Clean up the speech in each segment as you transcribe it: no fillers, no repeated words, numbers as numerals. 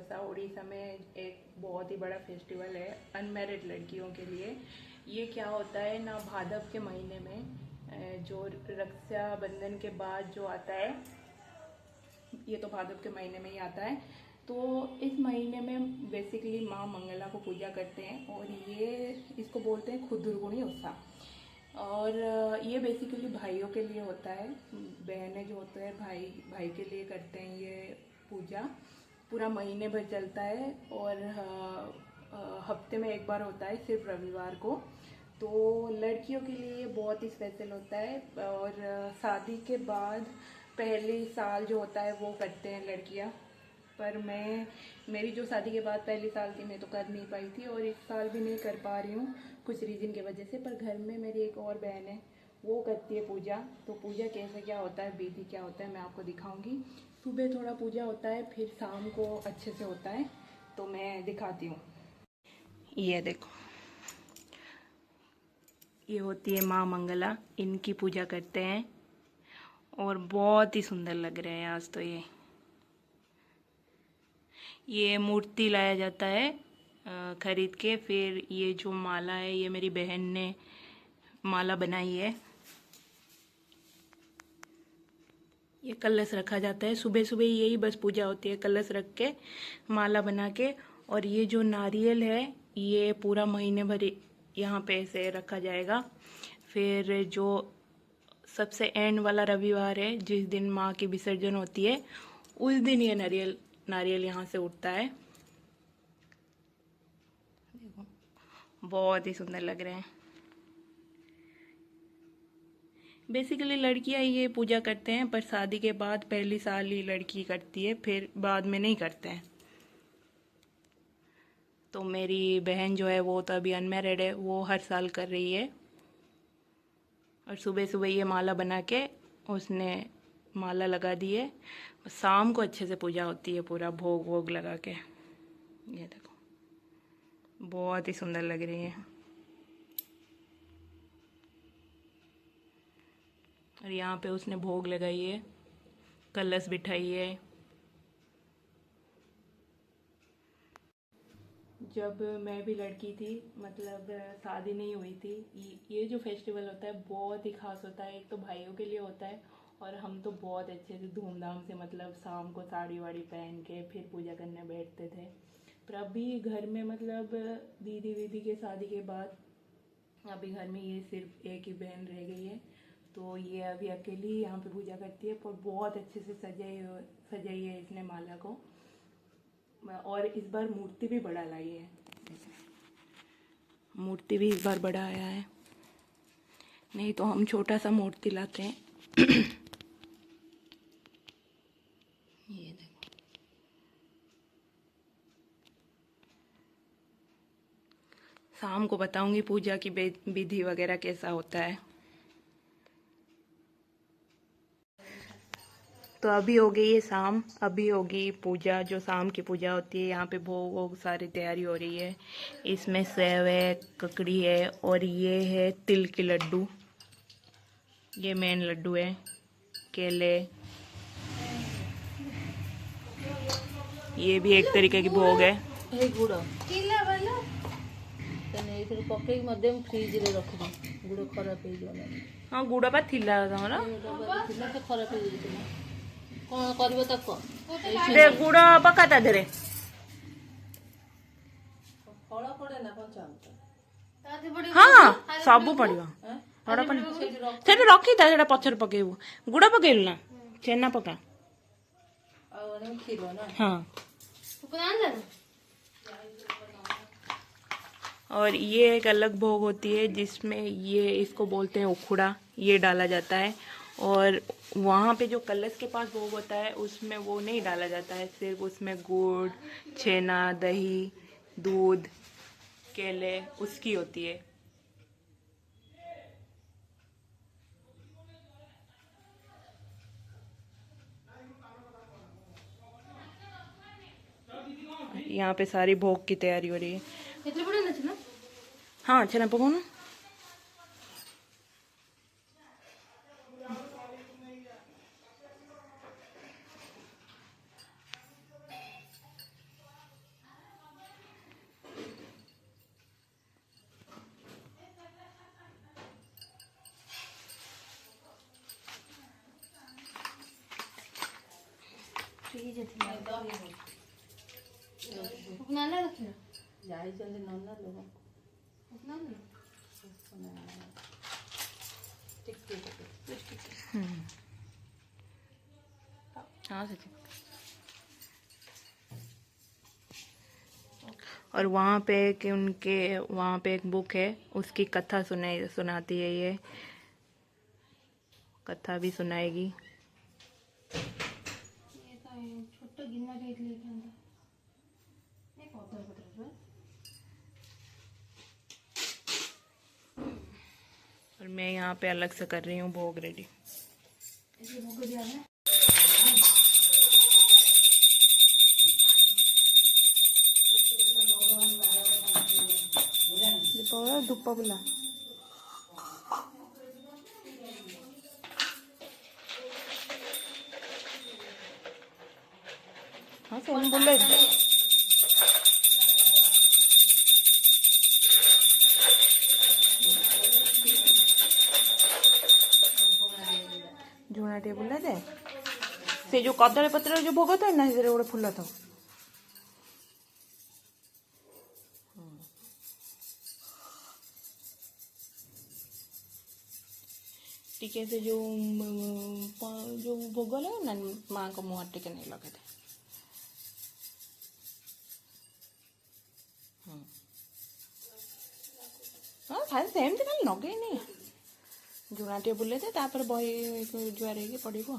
ओसा उड़ीसा में एक बहुत ही बड़ा फेस्टिवल है अनमैरिड लड़कियों के लिए। ये क्या होता है ना, भादव के महीने में जो रक्षाबंधन के बाद जो आता है, ये तो भादव के महीने में ही आता है। तो इस महीने में बेसिकली माँ मंगला को पूजा करते हैं और ये इसको बोलते हैं खुदुरकुनी ओसा। और ये बेसिकली भाइयों के लिए होता है। बहनें जो होते हैं भाई भाई के लिए करते हैं ये पूजा। पूरा महीने भर चलता है और हफ्ते में एक बार होता है, सिर्फ रविवार को। तो लड़कियों के लिए ये बहुत ही स्पेशल होता है। और शादी के बाद पहली साल जो होता है वो करते हैं लड़कियां। पर मेरी जो शादी के बाद पहली साल थी, मैं तो कर नहीं पाई थी और इस साल भी नहीं कर पा रही हूँ कुछ रीज़न की वजह से। पर घर में मेरी एक और बहन है, वो करती है पूजा। तो पूजा कैसे क्या होता है, विधि क्या होता है, मैं आपको दिखाऊंगी। सुबह थोड़ा पूजा होता है, फिर शाम को अच्छे से होता है, तो मैं दिखाती हूँ। ये देखो, ये होती है माँ मंगला, इनकी पूजा करते हैं और बहुत ही सुंदर लग रहे हैं आज तो। ये मूर्ति लाया जाता है खरीद के। फिर ये जो माला है, ये मेरी बहन ने माला बनाई है। ये कलश रखा जाता है, सुबह सुबह यही बस पूजा होती है, कलश रख के माला बना के। और ये जो नारियल है, ये पूरा महीने भर यहाँ पे ऐसे रखा जाएगा। फिर जो सबसे एंड वाला रविवार है, जिस दिन माँ की विसर्जन होती है, उस दिन ये नारियल यहाँ से उठता है। देखो, बहुत ही सुंदर लग रहे हैं। बेसिकली लड़कियां ये पूजा करते हैं, पर शादी के बाद पहली साल ही लड़की करती है, फिर बाद में नहीं करते हैं। तो मेरी बहन जो है वो तो अभी अनमैरिड है, वो हर साल कर रही है। और सुबह सुबह ये माला बना के उसने माला लगा दी है। शाम को अच्छे से पूजा होती है, पूरा भोग वोग लगा के। ये देखो, बहुत ही सुंदर लग रही है। और यहाँ पे उसने भोग लगाई है, कलश बिठाई है। जब मैं भी लड़की थी, मतलब शादी नहीं हुई थी, ये जो फेस्टिवल होता है बहुत ही खास होता है। एक तो भाइयों के लिए होता है और हम तो बहुत अच्छे से धूमधाम से, मतलब शाम को साड़ी वाड़ी पहन के फिर पूजा करने बैठते थे। पर अभी घर में, मतलब दीदी वीदी के शादी के बाद अभी घर में ये सिर्फ एक ही बहन रह गई है। तो ये अभी अकेली यहाँ पे पूजा करती है, पर बहुत अच्छे से सजाई है इसने माला को। और इस बार मूर्ति भी बड़ा लाई है, मूर्ति भी इस बार बड़ा आया है, नहीं तो हम छोटा सा मूर्ति लाते हैं। ये देखो, शाम को बताऊंगी पूजा की विधि वगैरह कैसा होता है। तो अभी हो गई है शाम, अभी होगी पूजा, जो शाम की पूजा होती है। यहाँ पे भोग वोग सारी तैयारी हो रही है। इसमें सेव है, ककड़ी है और ये है तिल के लड्डू। ये मेन लड्डू है, केले, ये भी एक तरीके की भोग है। गुड़ फ्रिज रे रखी गुड़ खराब हो। हाँ, गुड़ पा थिला तमरा खराब हो कौन कर दे गुड़ पका ता देरे फल पड़े ना पंचामृत। हाँ सबू पड़िबो थोड़ा पानी सेटा रखी था, सेटा पछर पकेबू। गुड़ पकेलु ना, छेना पका। हाँ, और ये एक अलग भोग होती है जिसमें ये इसको बोलते हैं उखुड़ा, ये डाला जाता है। और वहाँ पे जो कलश के पास भोग होता है उसमें वो नहीं डाला जाता है, सिर्फ उसमें गुड़, छेना, दही, दूध, केले उसकी होती है। यहाँ पे सारी भोग की तैयारी हो रही है। हाँ छेना पकाओ ना। ଯାଇଛନ୍ତି ନନା ଲୋକ ଟିକେ हाँ सच। और वहाँ पे कि उनके वहाँ पे एक बुक है, उसकी कथा सुनाती है, ये कथा भी सुनाएगी। और मैं यहाँ पे अलग से कर रही हूँ भोग रेडी। धूप बुला हाँ सेम बोले झुणा टे बुला दे से जो कदली पत्र जो भोग था ना से गोटे फुल था टिके से जो भोग लगे ना माँ को मुहर टिके नहीं लगे थे। हाँ खाली सेमती खाली लगे नहीं जुड़ा टे बुले थे तापर बही जुआर हो पड़ो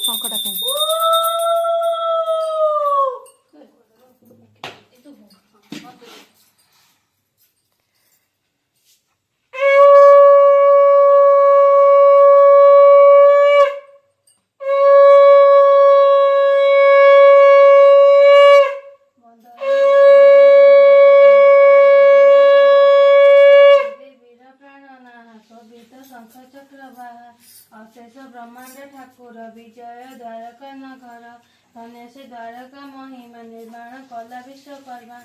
शंखटा पे अशेष ब्रह्मांड ठाकुर विजय द्वारका नगर धन्य से द्वारका महिमा निर्माण कला विश्वकर्मा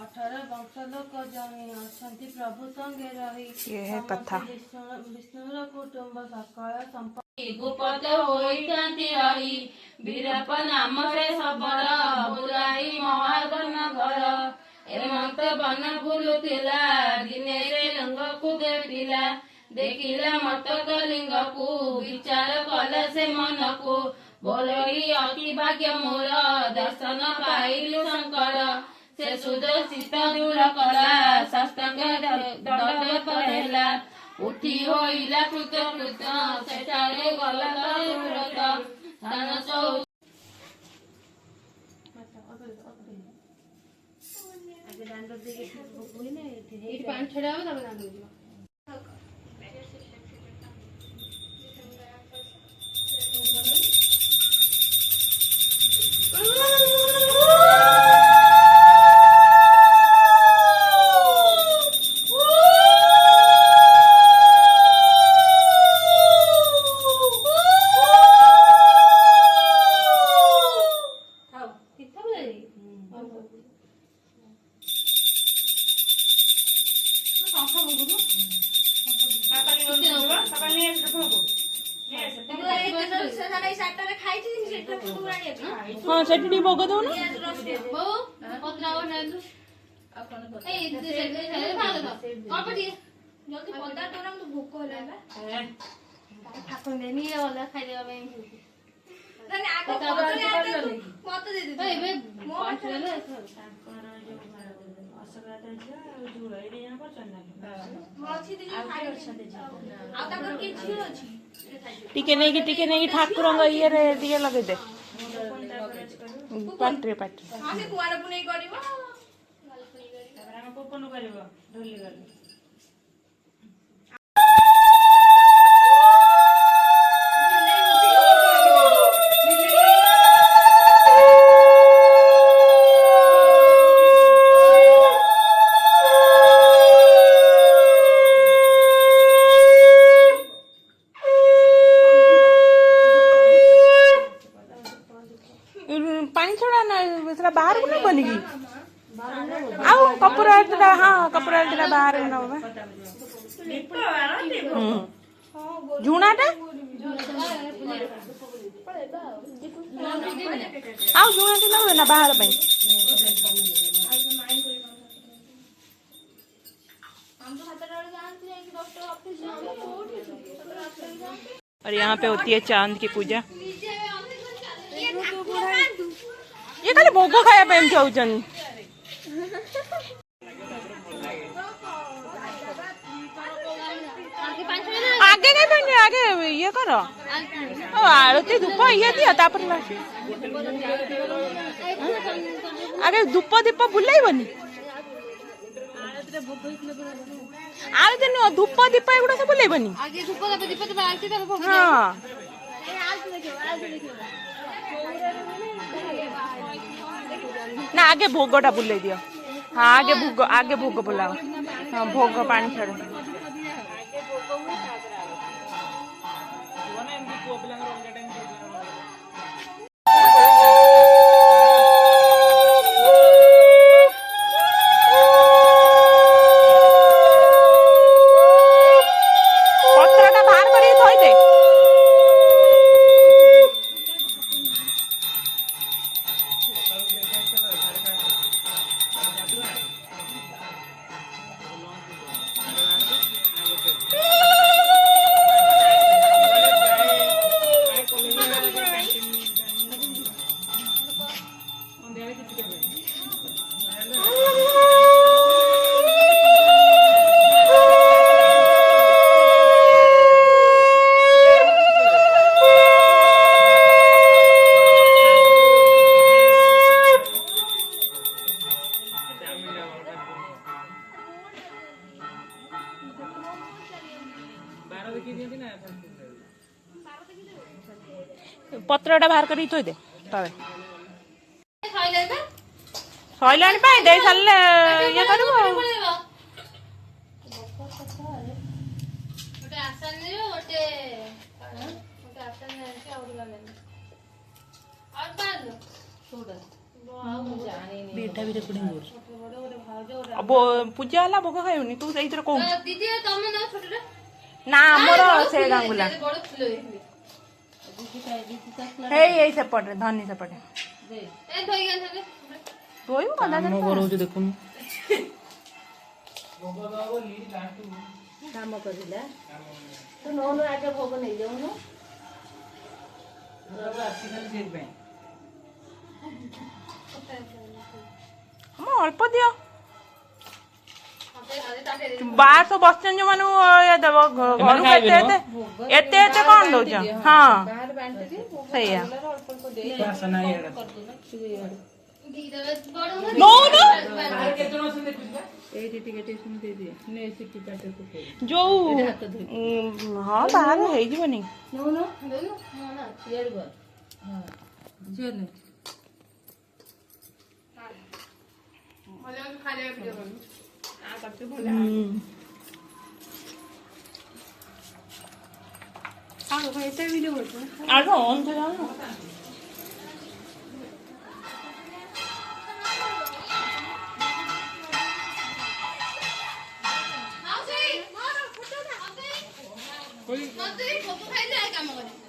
18 वंश लोक जमी अछंती प्रभु संगे रही ये है कथा। विष्णुर कुटुंब सकल संपत्ति गुपत होइतांति रही वीरप नाम से सबर बुलाई महागन घर एमंत बन बुलुतिला दिने रे लिंग को देखिला देखिला मत लिंग को विचार कल से मन को बोलई अति भाग्य मोर दर्शन पाइलु शंकर से सुदर्शित दूर कला साष्टांग दंड करेला उठी होइला कृत कृत सेठारे गला तुरत स्थान सौ पान छड़ा हो तब दांड हो हाँ सेठी भोग दो ना टिके नहीं ठाकुर ये रे दिए लगे दे पाट्रे पाट्रे पानी छोड़ा ना बाहर को नहीं बनेगी आउ कपूर आरती हाँ कपूर आरती बाहर नब झुणाटा आउ झुणाटी नब ना बाहर पे और यहाँ पे होती है चांद की पूजा। ये खाली भोग खाया पे चाहूचन आगे नहीं बन आगे ये करो आरती धूप ये दिया तापर आगे धूप दीप बुलाई बनी आरती नुह धूप दीप एगुड़ा सब बुलाई बनी हाँ ना आगे भोगटा बुलाई दियो हाँ आगे भोग बुलाओ हाँ भोग पानी छाड़ पत्रटा बाहर कर थोई दे तले सैलाणी दे सारे ये कर पूजा है भोग खाऊनी तू से कौ ना आमर से गांगुला सेपटे धनी सेपटे धोइबु देखुन काम करिला तो नोनो आगे भोग नहीं जाऊनु हम अल्प दियो बाहर सब बसन जो मानु ये देव घर एते एते कौन दौच हाँ सैया नो नो जो हाँ बाहर है जीवनी आगे ऑन थे जाओ कोई फोटो खाई जाए काम करे